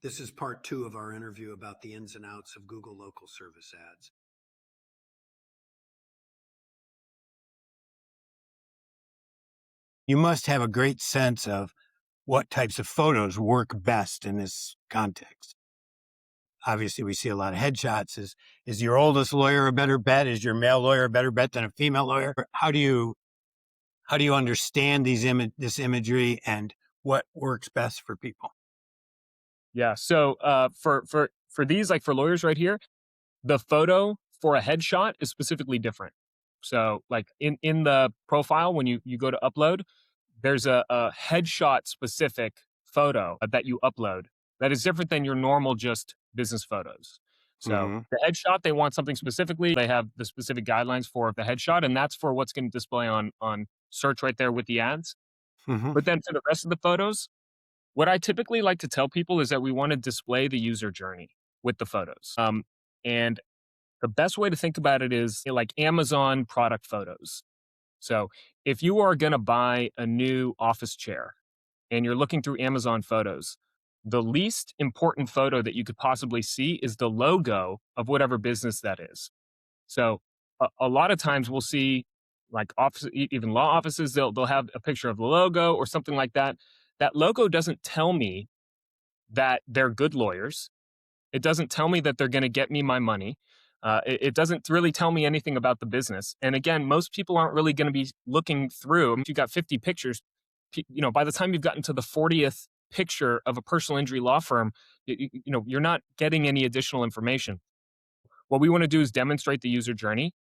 This is part 2 of our interview about the ins and outs of Google local service ads. You must have a great sense of what types of photos work best in this context. Obviously, we see a lot of headshots. Is your oldest lawyer a better bet? Is your male lawyer a better bet than a female lawyer? How do you understand this imagery and what works best for people? Yeah. So for these, like for lawyers right here, the photo for a headshot is specifically different. So like in the profile, when you go to upload, there's a headshot specific photo that you upload that is different than your normal just business photos. So the headshot, they want something specifically. They have the specific guidelines for the headshot, and that's for what's going to display on search right there with the ads. But then for the rest of the photos, what I typically like to tell people is that we want to display the user journey with the photos. And the best way to think about it is like Amazon product photos. So if you are going to buy a new office chair and you're looking through Amazon photos, the least important photo that you could possibly see is the logo of whatever business that is. So a lot of times we'll see like even law offices, they'll have a picture of the logo or something like that. That logo doesn't tell me that they're good lawyers. It doesn't tell me that they're going to get me my money. It doesn't really tell me anything about the business. And again, most people aren't really going to be looking through. If you've got 50 pictures, by the time you've gotten to the 40th picture of a personal injury law firm, you're not getting any additional information. What we want to do is demonstrate the user journey.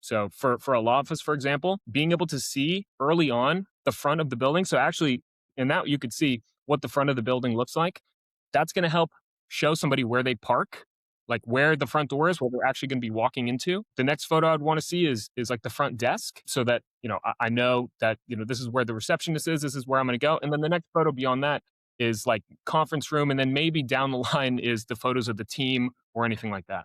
So for a law office, for example, being able to see early on the front of the building. So actually, in that you could see what the front of the building looks like. That's going to help show somebody where they park, like where the front door is, where they're actually going to be walking into. The next photo I'd want to see is like the front desk, so that I know that this is where the receptionist is. This is where I'm going to go. And then the next photo beyond that is like conference room, and then maybe down the line is the photos of the team or anything like that.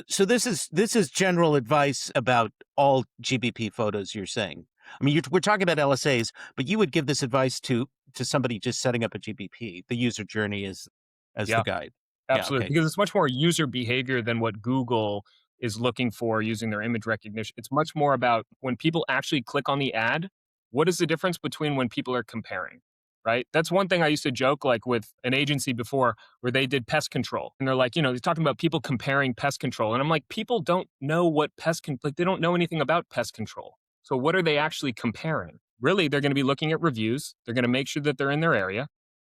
So this is general advice about all GBP photos, you're saying. I mean, we're talking about LSAs, but you would give this advice to somebody just setting up a GBP. The user journey is as the guide. Absolutely. Yeah, okay. Because it's much more user behavior than what Google is looking for using their image recognition. It's much more about when people actually click on the ad, what is the difference between when people are comparing? Right? That's one thing I used to joke like with an agency before where they did pest control. And they're like, they're talking about people comparing pest control. And I'm like, people don't know what they don't know anything about pest control. So what are they actually comparing? Really, they're going to be looking at reviews. They're going to make sure that they're in their area.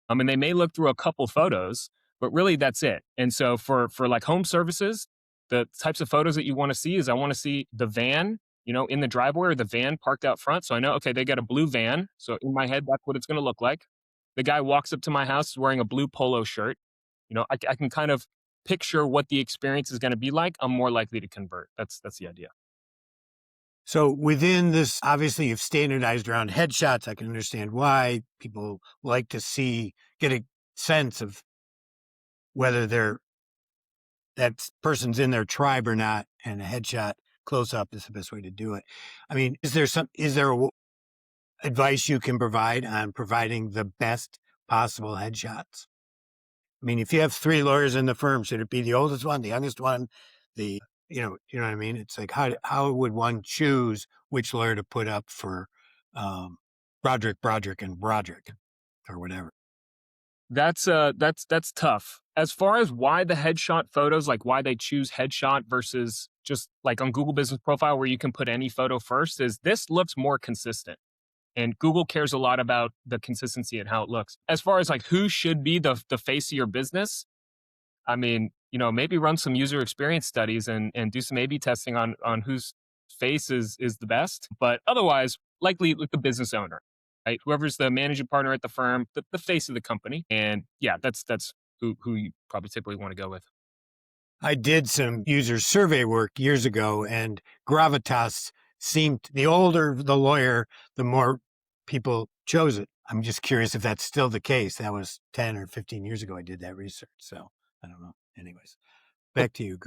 And they may look through a couple photos, but really that's it. And so for like home services, the types of photos that you want to see is I want to see the van in the driveway or the van parked out front. So I know, okay, they got a blue van. So in my head, that's what it's going to look like. The guy walks up to my house wearing a blue polo shirt. I can kind of picture what the experience is going to be like. I'm more likely to convert. That's the idea. So within this, obviously you've standardized around headshots. I can understand why people like to get a sense of whether that person's in their tribe or not, and a headshot close up is the best way to do it. I mean, is there advice you can provide on providing the best possible headshots? I mean, if you have 3 lawyers in the firm, should it be the oldest one, the youngest one, you know what I mean? It's like, how would one choose which lawyer to put up for Broderick, and Broderick, or whatever? That's tough. As far as why the headshot photos, like why they choose headshot versus just like on Google Business Profile where you can put any photo first, is this looks more consistent. And Google cares a lot about the consistency and how it looks. As far as like who should be the face of your business, I mean, maybe run some user experience studies and do some A/B testing on whose face is the best. But otherwise, likely like the business owner, right? Whoever's the managing partner at the firm, the face of the company. And yeah, that's who you probably typically want to go with. I did some user survey work years ago, and gravitas seemed, the older the lawyer, the more people chose it. I'm just curious if that's still the case. That was 10 or 15 years ago I did that research, so I don't know. Anyways, back to you.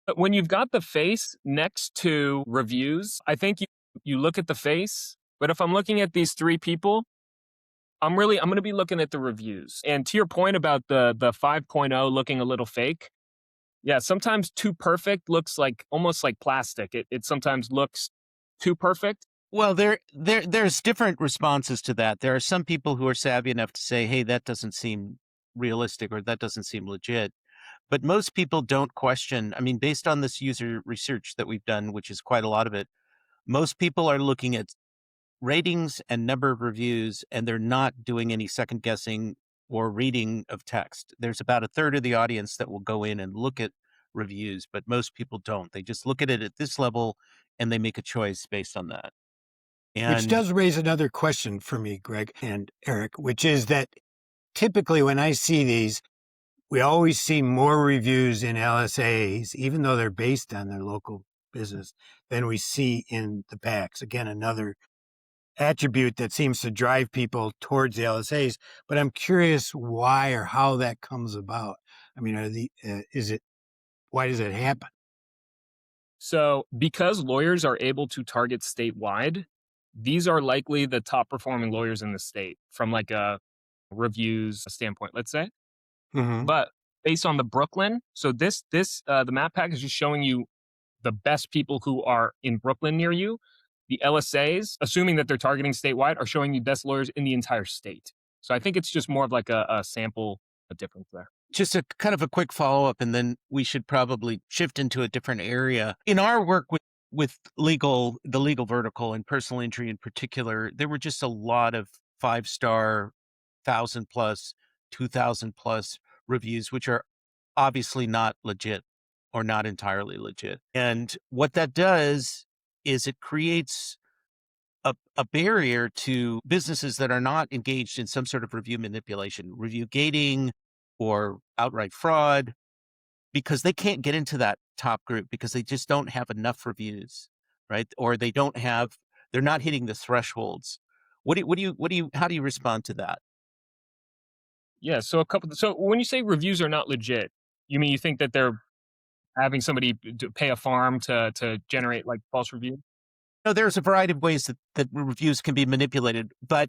But when you've got the face next to reviews, I think you look at the face. But if I'm looking at these 3 people, I'm going to be looking at the reviews. And to your point about the 5.0 looking a little fake, yeah, sometimes too perfect looks like almost like plastic. It sometimes looks too perfect. Well, there's different responses to that. There are some people who are savvy enough to say, "Hey, that doesn't seem realistic," or "That doesn't seem legit." But most people don't question. I mean, based on this user research that we've done, which is quite a lot of it, most people are looking at ratings and number of reviews, and they're not doing any second guessing or reading of text. There's about a third of the audience that will go in and look at reviews, but most people don't. They just look at it at this level and they make a choice based on that. Which And does raise another question for me, Greg and Eric, which is that typically when I see these, we always see more reviews in LSAs, even though they're based on their local business, than we see in the packs. Again, another attribute that seems to drive people towards the LSAs. But I'm curious why or how that comes about. I mean, why does it happen? So, because lawyers are able to target statewide, these are likely the top performing lawyers in the state from like a reviews standpoint, let's say. Mm-hmm. But based on the Brooklyn, so the map pack is just showing you the best people who are in Brooklyn near you. The LSAs, assuming that they're targeting statewide, are showing you best lawyers in the entire state. So I think it's just more of like a sample, a difference there. just a kind of a quick follow up, and then we should probably shift into a different area. In our work with the legal vertical and personal injury in particular, there were just a lot of 5-star, 1,000+, 2,000+ reviews, which are obviously not legit or not entirely legit. And what that does is it creates a barrier to businesses that are not engaged in some sort of review manipulation, review gating, or outright fraud, because they can't get into that top group because they just don't have enough reviews, right? Or they're not hitting the thresholds. How do you respond to that? Yeah. So when you say reviews are not legit, you mean you think that they're having somebody pay a farm to generate like false reviews? No, there's a variety of ways that reviews can be manipulated, but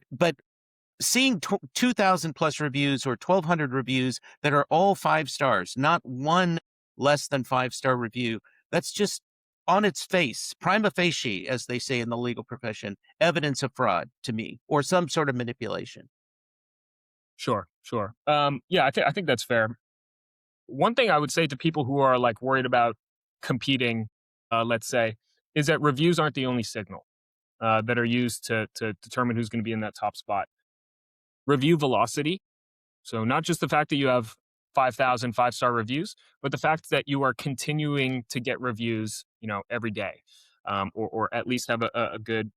seeing 2,000+ reviews or 1,200 reviews that are all 5 stars, not one less than 5-star review, that's just on its face, prima facie, as they say in the legal profession, evidence of fraud to me or some sort of manipulation. Sure, sure. Yeah, I think that's fair. One thing I would say to people who are like worried about competing, let's say, is that reviews aren't the only signal that are used to determine who's going to be in that top spot. Review velocity. So not just the fact that you have 5,000 5-star reviews, but the fact that you are continuing to get reviews, every day, or at least have a good.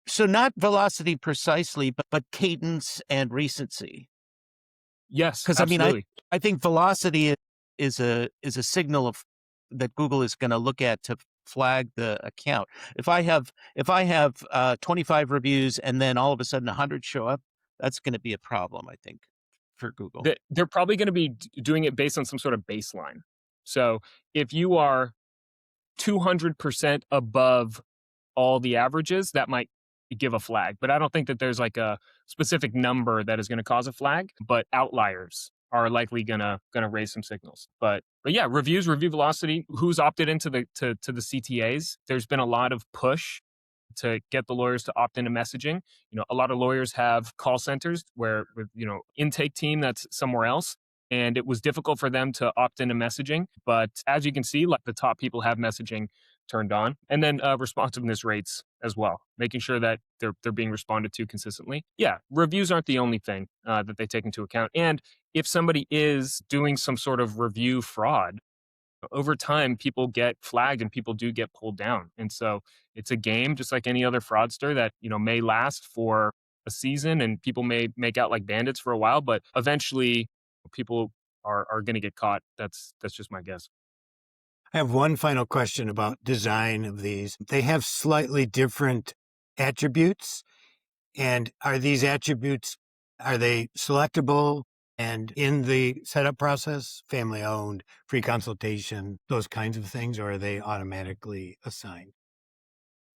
So not velocity precisely, but cadence and recency. Yes, Because I mean, absolutely. I think velocity is a signal of that Google is going to look at to flag the account. If I have 25 reviews and then all of a sudden 100 show up, that's going to be a problem, I think, for Google. They're probably going to be doing it based on some sort of baseline. So if you are 200% above all the averages, that might give a flag. But I don't think that there's like a specific number that is going to cause a flag. But outliers are likely gonna raise some signals. But yeah, review velocity. Who's opted into to the CTAs? There's been a lot of push to get the lawyers to opt into messaging. A lot of lawyers have call centers where with intake team that's somewhere else. And it was difficult for them to opt into messaging. But as you can see, like the top people have messaging turned on. And then responsiveness rates as well, making sure that they're being responded to consistently. Yeah, reviews aren't the only thing that they take into account. And if somebody is doing some sort of review fraud, over time, people get flagged and people do get pulled down. And so it's a game just like any other fraudster that, may last for a season and people may make out like bandits for a while, but eventually people are going to get caught. That's just my guess. I have one final question about design of these. They have slightly different attributes. And are these attributes, are they selectable and in the setup process, family owned, free consultation, those kinds of things, or are they automatically assigned?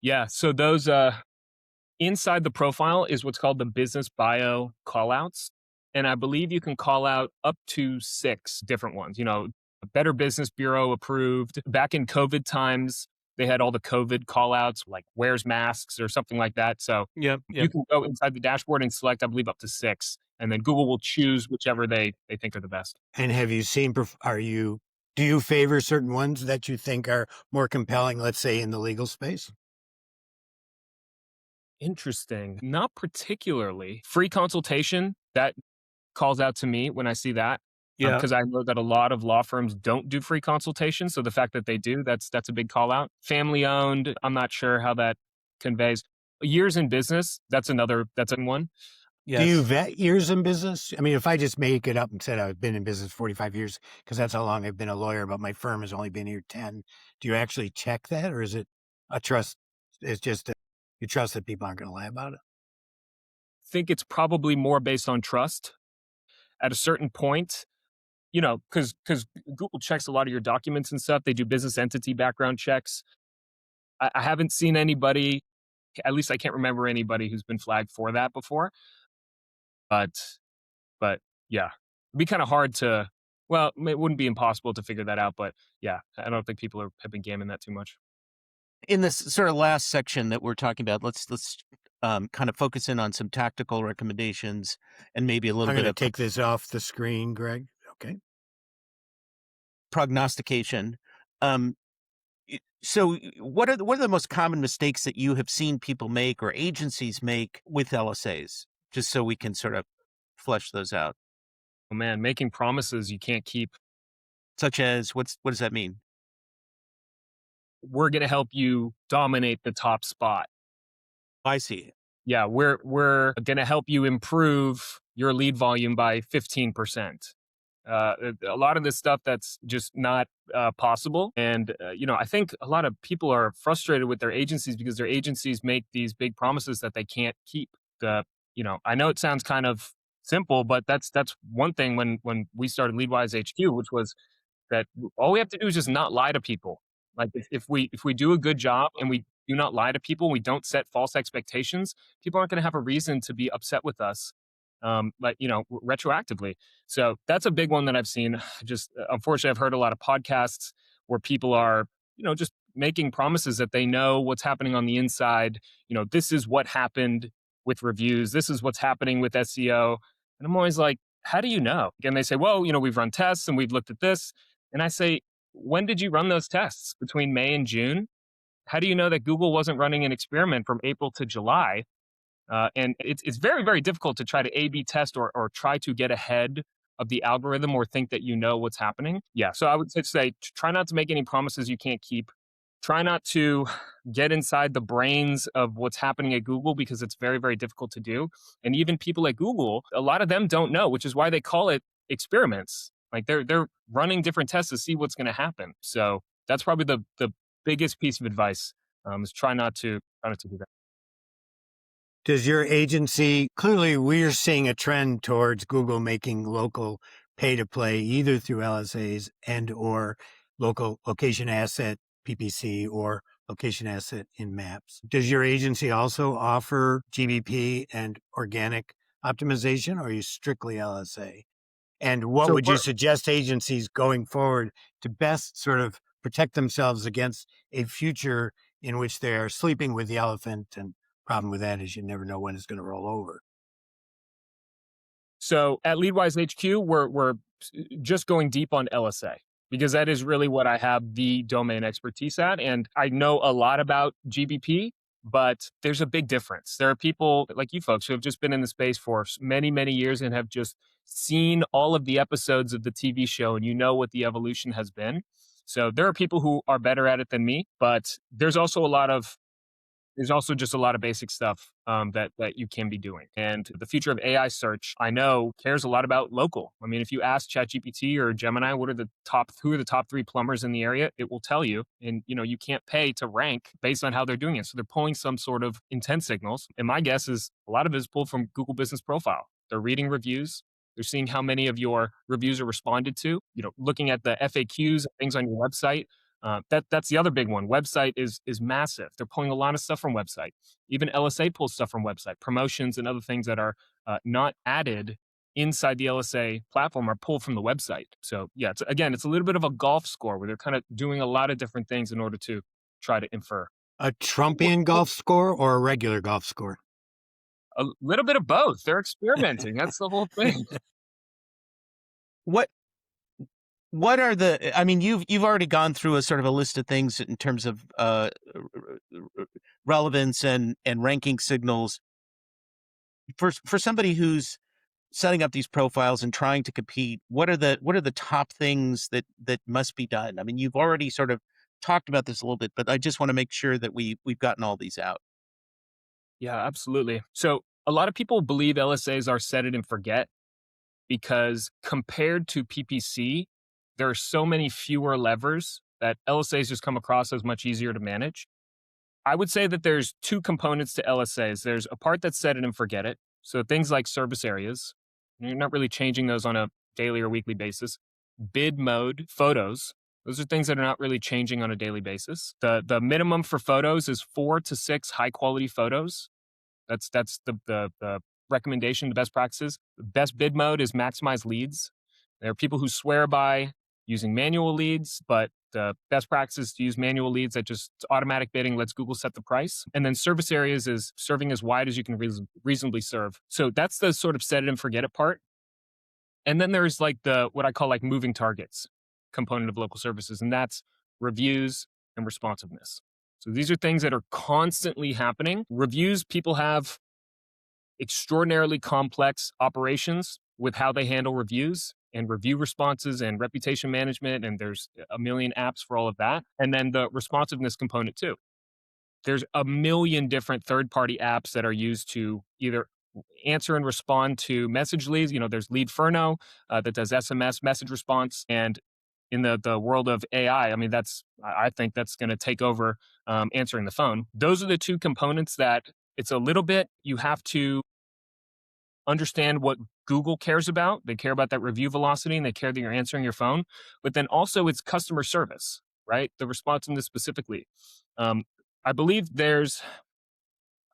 Yeah. So those Inside the profile is what's called the business bio callouts. And I believe you can call out up to 6 different ones. Better Business Bureau approved. Back in COVID times, they had all the COVID callouts like wears masks or something like that. So Yep. you can go inside the dashboard and select, I believe, up to 6. And then Google will choose whichever they think are the best. And have you seen, do you favor certain ones that you think are more compelling, let's say in the legal space? Interesting. Not particularly. Free consultation, that calls out to me when I see that. Yeah. Because I know that a lot of law firms don't do free consultation. So the fact that they do, that's a big call out. Family owned, I'm not sure how that conveys. Years in business, that's a one. Yes. Do you vet years in business? I mean, if I just make it up and said I've been in business 45 years, because that's how long I've been a lawyer, but my firm has only been here 10, do you actually check that? Or is it a trust? It's just that you trust that people aren't going to lie about it? Think it's probably more based on trust. At a certain point, because Google checks a lot of your documents and stuff. They do business entity background checks. I haven't seen anybody, at least I can't remember anybody who's been flagged for that before. But yeah, it'd be kind of hard to, well, it wouldn't be impossible to figure that out. But yeah, I don't think people have been gaming that too much. In this sort of last section that we're talking about, let's kind of focus in on some tactical recommendations and maybe a little I'm bit going of to take this off the screen, Greg. Okay. prognostication. So what are the most common mistakes that you have seen people make or agencies make with LSAs? Just so we can sort of flesh those out. Oh man, making promises you can't keep. Such as what does that mean? We're going to help you dominate the top spot. I see. Yeah, we're going to help you improve your lead volume by 15%. A lot of this stuff that's just not possible. And, I think a lot of people are frustrated with their agencies because their agencies make these big promises that they can't keep. I know it sounds kind of simple, but that's one thing when we started Leadwise HQ, which was that all we have to do is just not lie to people. Like if we do a good job and we do not lie to people, we don't set false expectations, people aren't going to have a reason to be upset with us, retroactively. So that's a big one that I've seen. Just unfortunately, I've heard a lot of podcasts where people are, just making promises that they know what's happening on the inside. This is what happened with reviews. This is what's happening with SEO. And I'm always like, how do you know? And they say, well, we've run tests and we've looked at this. And I say, when did you run those tests? Between May and June? How do you know that Google wasn't running an experiment from April to July? And it's very, very difficult to try to A/B test or try to get ahead of the algorithm or think that you know what's happening. Yeah. So I would say try not to make any promises you can't keep. Try not to get inside the brains of what's happening at Google because it's very, very difficult to do. And even people at Google, a lot of them don't know, which is why they call it experiments. Like they're running different tests to see what's going to happen. So that's probably the biggest piece of advice, is try not to do that. Does your agency, clearly we're seeing a trend towards Google making local pay to play either through LSAs and or local location asset PPC or location asset in maps. Does your agency also offer GBP and organic optimization, or are you strictly LSA? And what would you suggest agencies going forward to best sort of protect themselves against a future in which they are sleeping with the elephant? And problem with that is you never know when it's going to roll over. So at Leadwise HQ, we're just going deep on LSA because that is really what I have the domain expertise at. And I know a lot about GBP, but there's a big difference. There are people like you folks who have just been in the space for many, many years and have just seen all of the episodes of the TV show and you know what the evolution has been. So there are people who are better at it than me, but there's also just a lot of basic stuff that you can be doing. And the future of AI search, I know, cares a lot about local. I mean, if you ask ChatGPT or Gemini, who are the top 3 plumbers in the area, it will tell you. And, you can't pay to rank based on how they're doing it. So they're pulling some sort of intent signals. And my guess is a lot of it is pulled from Google Business Profile. They're reading reviews. They're seeing how many of your reviews are responded to, looking at the FAQs, things on your website. That's the other big one. Website is massive. They're pulling a lot of stuff from website. Even LSA pulls stuff from website. Promotions and other things that are not added inside the LSA platform are pulled from the website. So yeah, it's a little bit of a golf score where they're kind of doing a lot of different things in order to try to infer. A Trumpian golf score or a regular golf score? A little bit of both. They're experimenting. That's the whole thing. What what are the? I mean, you've already gone through a sort of a list of things in terms of relevance and ranking signals for somebody who's setting up these profiles and trying to compete. What are the top things that must be done? I mean, you've already sort of talked about this a little bit, but I just want to make sure that we've gotten all these out. Yeah, absolutely. So a lot of people believe LSAs are set it and forget because compared to PPC, there are so many fewer levers that LSAs just come across as much easier to manage. I would say that there's two components to LSAs. There's a part that's set it and forget it. So things like service areas, you're not really changing those on a daily or weekly basis. Bid mode, photos, those are things that are not really changing on a daily basis. The minimum for photos is 4 to 6 high quality photos. That's the recommendation, the best practices. The best bid mode is maximize leads. There are people who swear by using manual leads, but the best practice is to use manual leads that just automatic bidding lets Google set the price. And then service areas is serving as wide as you can reasonably serve. So that's the sort of set it and forget it part. And then there's like the what I call like moving targets component of local services, and that's reviews and responsiveness. So these are things that are constantly happening. Reviews, people have extraordinarily complex operations with how they handle reviews and review responses and reputation management. And there's a million apps for all of that. And then the responsiveness component too. There's a million different third-party apps that are used to either answer and respond to message leads. There's Leadferno that does SMS message response. And in the world of AI, I mean, I think that's going to take over answering the phone. Those are the two components that it's a little bit, you have to understand what Google cares about. They care about that review velocity and they care that you're answering your phone. But then also it's customer service, right? The responsiveness specifically. I believe I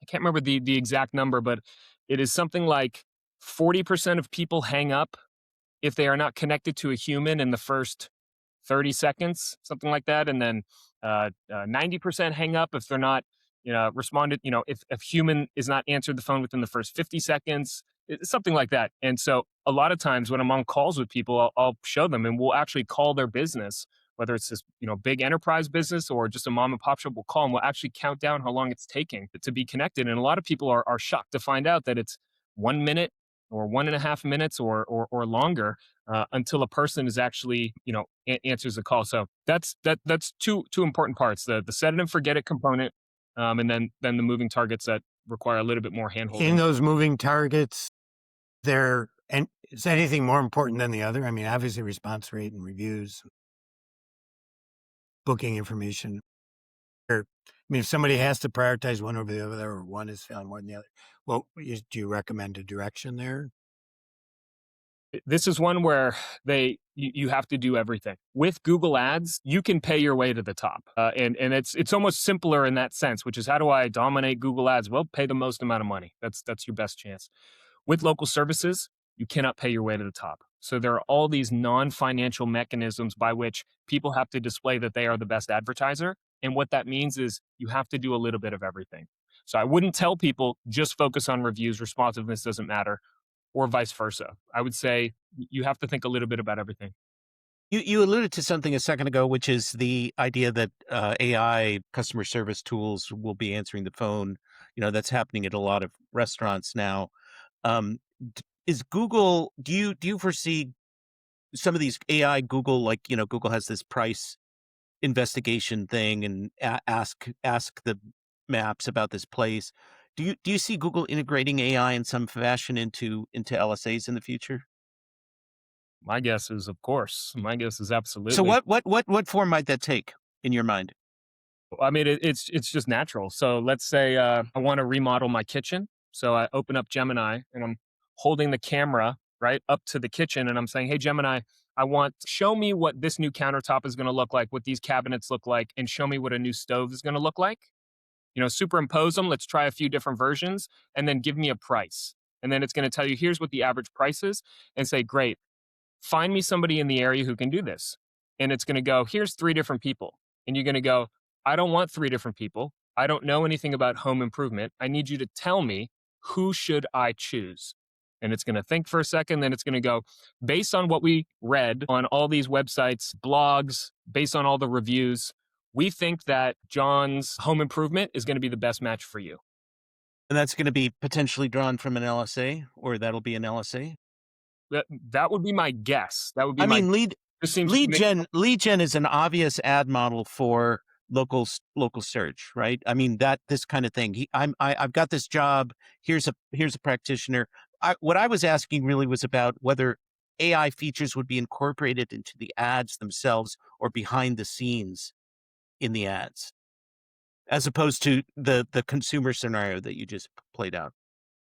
can't remember the exact number, but it is something like 40% of people hang up if they are not connected to a human in the first 30 seconds, something like that. And then 90% hang up if they're not responded, if a human is not answered the phone within the first 50 seconds, something like that. And so a lot of times when I'm on calls with people, I'll show them and we'll actually call their business, whether it's this, big enterprise business or just a mom and pop shop, we'll call and we'll actually count down how long it's taking to be connected. And a lot of people are shocked to find out that it's 1 minute or 1.5 minutes or longer until a person is actually, answers the call. So that's two important parts: the set it and forget it component, and then the moving targets that require a little bit more handholding. In those moving targets, is anything more important than the other? I mean, obviously response rate and reviews, booking information. I mean, if somebody has to prioritize one over the other, or one is found more than the other, well, do you recommend a direction there? This is one where you have to do everything. With Google Ads, you can pay your way to the top, and it's almost simpler in that sense. Which is, how do I dominate Google Ads? Well, pay the most amount of money. That's your best chance. With local services, you cannot pay your way to the top. So there are all these non-financial mechanisms by which people have to display that they are the best advertiser, and what that means is you have to do a little bit of everything. So I wouldn't tell people just focus on reviews. Responsiveness doesn't matter, or vice versa. I would say you have to think a little bit about everything. You alluded to something a second ago, which is the idea that AI customer service tools will be answering the phone. That's happening at a lot of restaurants now. Is Google? Do you foresee some of these AI Google, like Google has this price investigation thing and ask the maps about this place? Do you see Google integrating AI in some fashion into LSAs in the future? My guess is, of course. My guess is absolutely. So what form might that take in your mind? I mean, it's just natural. So let's say I want to remodel my kitchen. So I open up Gemini and I'm holding the camera right up to the kitchen and I'm saying, "Hey Gemini, I want, show me what this new countertop is going to look like, what these cabinets look like, and show me what a new stove is going to look like. Superimpose them. Let's try a few different versions and then give me a price. And then it's going to tell you, here's what the average price is, and say, great, find me somebody in the area who can do this. And it's going to go, here's 3 different people. And you're going to go, I don't want 3 different people. I don't know anything about home improvement. I need you to tell me, who should I choose? And it's going to think for a second. Then it's going to go, based on what we read on all these websites, blogs, based on all the reviews, we think that John's home improvement is going to be the best match for you. And that's going to be potentially drawn from an LSA, or that'll be an LSA. That would be my guess. That would be I my. mean, lead gen is an obvious ad model for local search, right? I mean, this kind of thing. I've got this job. Here's a practitioner. What I was asking really was about whether AI features would be incorporated into the ads themselves or behind the scenes in the ads, as opposed to the consumer scenario that you just played out.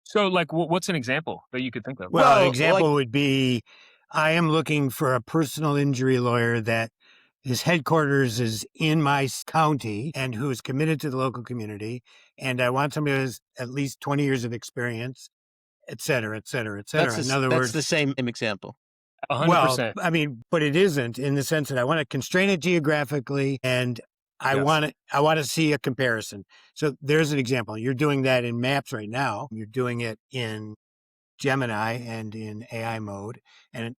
So, like, what's an example that you could think of? Well, an Well, example like, would be, I am looking for a personal injury lawyer that his headquarters is in my county and who is committed to the local community. And I want somebody who has at least 20 years of experience, et cetera, et cetera, et cetera. In other that's words, the same example. well, 100%. I mean, but it isn't, in the sense that I want to constrain it geographically, and I Yes. want to see a comparison. So there's an example. You're doing that in Maps right now. You're doing it in Gemini and in AI mode. And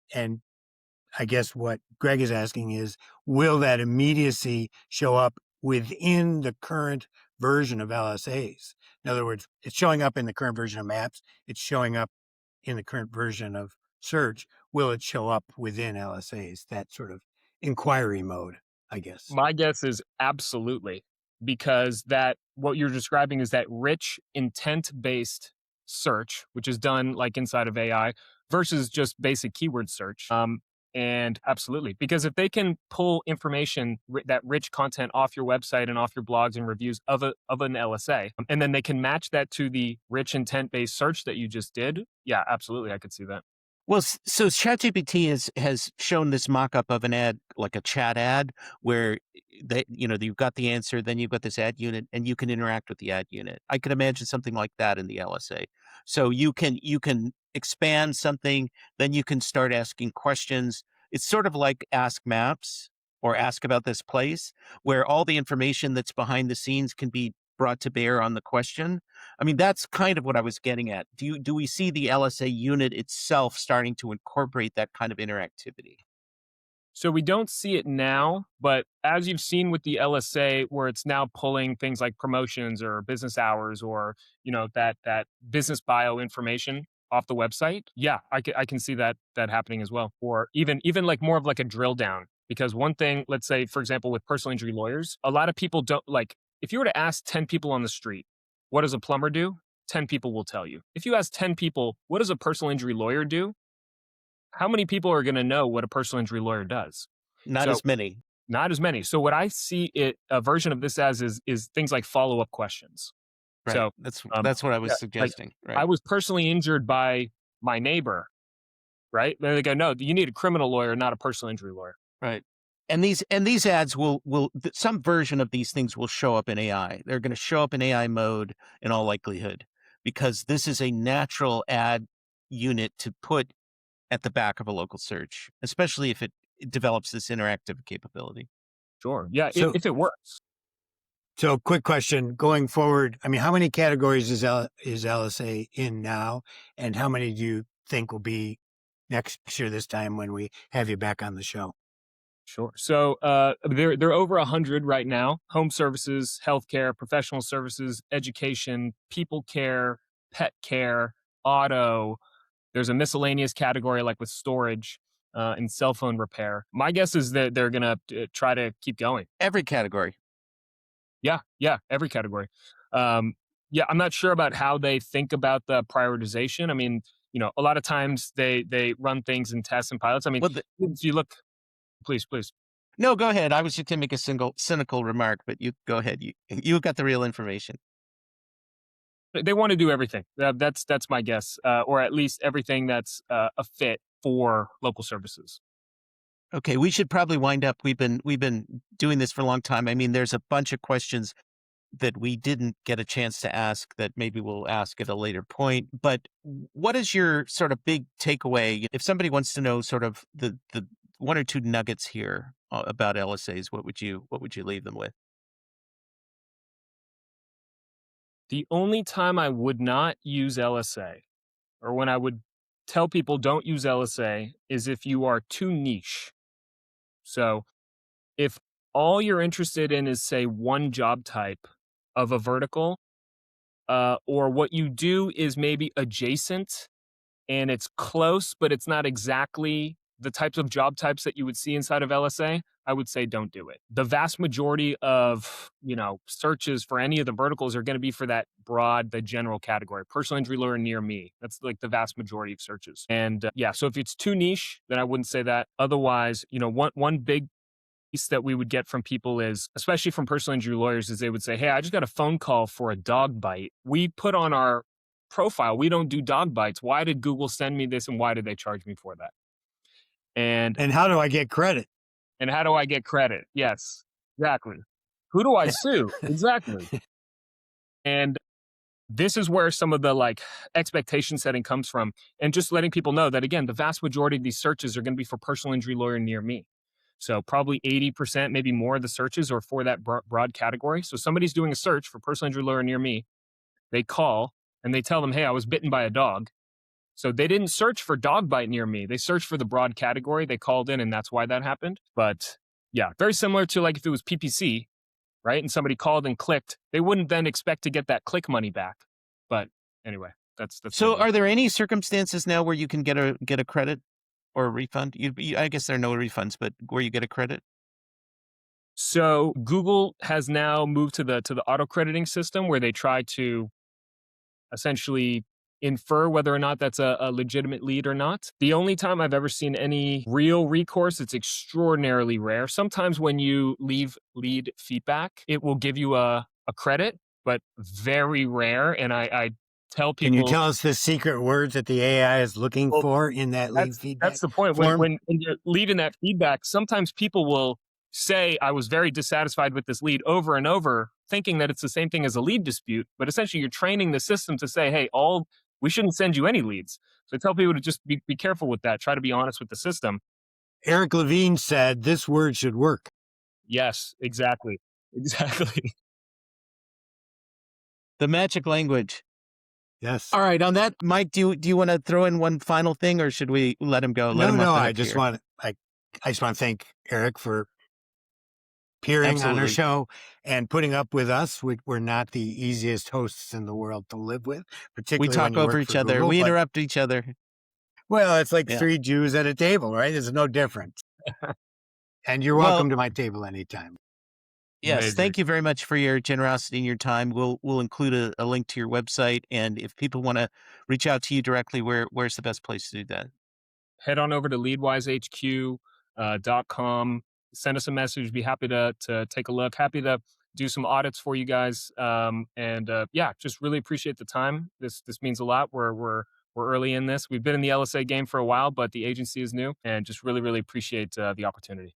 I guess what Greg is asking is, will that immediacy show up within the current version of LSAs? In other words, it's showing up in the current version of Maps. It's showing up in the current version of Search. Will it show up within LSAs? That sort of inquiry mode, I guess. My guess is absolutely, because that what you're describing is that rich intent-based search, which is done like inside of AI, versus just basic keyword search. And absolutely, because if they can pull information, that rich content off your website and off your blogs and reviews of an LSA, and then they can match that to the rich intent-based search that you just did, yeah, absolutely, I could see that. Well, so ChatGPT has shown this mock-up of an ad, like a chat ad, where you've got the answer, then you've got this ad unit, and you can interact with the ad unit. I could imagine something like that in the LSA. So you can expand something, then you can start asking questions. It's sort of like Ask Maps or Ask About This Place, where all the information that's behind the scenes can be brought to bear on the question. I mean, that's kind of what I was getting at. Do we see the LSA unit itself starting to incorporate that kind of interactivity? So we don't see it now, but as you've seen with the LSA, where it's now pulling things like promotions or business hours or that business bio information off the website, yeah, I can see that happening as well. Or even like more of like a drill down, because one thing, let's say for example with personal injury lawyers, a lot of people don't like. If you were to ask 10 people on the street, what does a plumber do? 10 people will tell you. If you ask 10 people, what does a personal injury lawyer do? How many people are going to know what a personal injury lawyer does? Not So as many. not as many. So what I see a version of this as is things like follow-up questions. Right. So That's what I was yeah, like suggesting. Right. I was personally injured by my neighbor, right? Then they go, no, you need a criminal lawyer, not a personal injury lawyer. Right. And these ads some version of these things will show up in AI. They're going to show up in AI mode in all likelihood, because this is a natural ad unit to put at the back of a local search, especially if it develops this interactive capability. Sure. Yeah, So, if it works. so quick question going forward. I mean, how many categories is LSA in now? And how many do you think will be next year, this time when we have you back on the show? Sure. So they're over 100 right now. Home services, healthcare, professional services, education, people care, pet care, auto. There's a miscellaneous category like with storage and cell phone repair. My guess is that they're going to try to keep going. Every category. Yeah, every category. Yeah, I'm not sure about how they think about the prioritization. I mean, a lot of times they run things in tests and pilots. I mean, Well, if you look, please. no, go ahead. I was just going to make a single cynical remark, but you go ahead. You got the real information. They want to do everything. That's my guess, or at least everything that's a fit for local services. Okay, we should probably wind up. We've been doing this for a long time. I mean, there's a bunch of questions that we didn't get a chance to ask that maybe we'll ask at a later point. But what is your sort of big takeaway? If somebody wants to know sort of the one or two nuggets here about LSAs, what would you leave them with? The only time I would not use LSA, or when I would tell people don't use LSA, is if you are too niche. So if all you're interested in is, say, one job type of a vertical, or what you do is maybe adjacent and it's close, but it's not exactly the types of job types that you would see inside of LSA, I would say don't do it. The vast majority of, searches for any of the verticals are going to be for that broad, the general category, personal injury lawyer near me. That's like the vast majority of searches. And yeah, so if it's too niche, then I wouldn't say that. Otherwise, one big piece that we would get from people is, especially from personal injury lawyers, is they would say, "Hey, I just got a phone call for a dog bite. We put on our profile, we don't do dog bites. Why did Google send me this and why did they charge me for that?" And And how do I get credit? and how do I get credit? Yes, exactly. Who do I sue? Exactly. And this is where some of the expectation setting comes from, and just letting people know that, again, the vast majority of these searches are going to be for personal injury lawyer near me. So probably 80%, maybe more of the searches are for that broad category. So somebody's doing a search for personal injury lawyer near me. They call and they tell them, "Hey, I was bitten by a dog." So they didn't search for dog bite near me. They searched for the broad category. They called in and that's why that happened. But yeah, very similar to like if it was PPC, right? And somebody called and clicked, they wouldn't then expect to get that click money back. But anyway, that's So, are there any circumstances now where you can get a credit or a refund? I guess there are no refunds, but where you get a credit? So Google has now moved to the auto crediting system where they try to essentially infer whether or not that's a legitimate lead or not. The only time I've ever seen any real recourse, it's extraordinarily rare. Sometimes when you leave lead feedback, it will give you a credit, but very rare. And I tell Can you people, tell us the secret words that the AI is looking well, for in that lead that's feedback the point. When, form? when when you're leaving that feedback, sometimes people will say, "I was very dissatisfied with this lead," over and over, thinking that it's the same thing as a lead dispute. But essentially, you're training the system to say, "Hey, we shouldn't send you any leads." So I tell people to just be careful with that. Try to be honest with the system. Eric Levine said this word should work. Yes, exactly, exactly. The magic language. Yes. All right. On that, Mike, do you want to throw in one final thing, or should we let him go? Let No, him off no, the I hook just here. want I just want to thank Eric for appearing on our Absolutely. show and putting up with us. We're not the easiest hosts in the world to live with, We particularly when talk you over work each for other. Google. We But interrupt each other. well, it's like Yeah. three Jews at a table, right? There's no difference. And you're Well, welcome to my table anytime. yes. Amazing. Thank you very much for your generosity and your time. We'll include a link to your website, and if people want to reach out to you directly, where's the best place to do that? Head on over to leadwisehq.com. Send us a message. Be happy to take a look. Happy to do some audits for you guys. And yeah, just really appreciate the time. This means a lot. We're early in this. We've been in the LSA game for a while, but the agency is new, and just really appreciate the opportunity.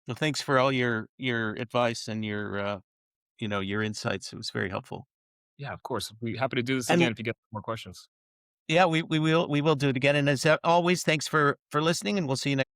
Well, thanks for all your advice and your insights. It was very helpful. Yeah, of course. We're happy to do this And again if you get more questions. yeah, we will do it again. And as always, thanks for listening, and we'll see you next.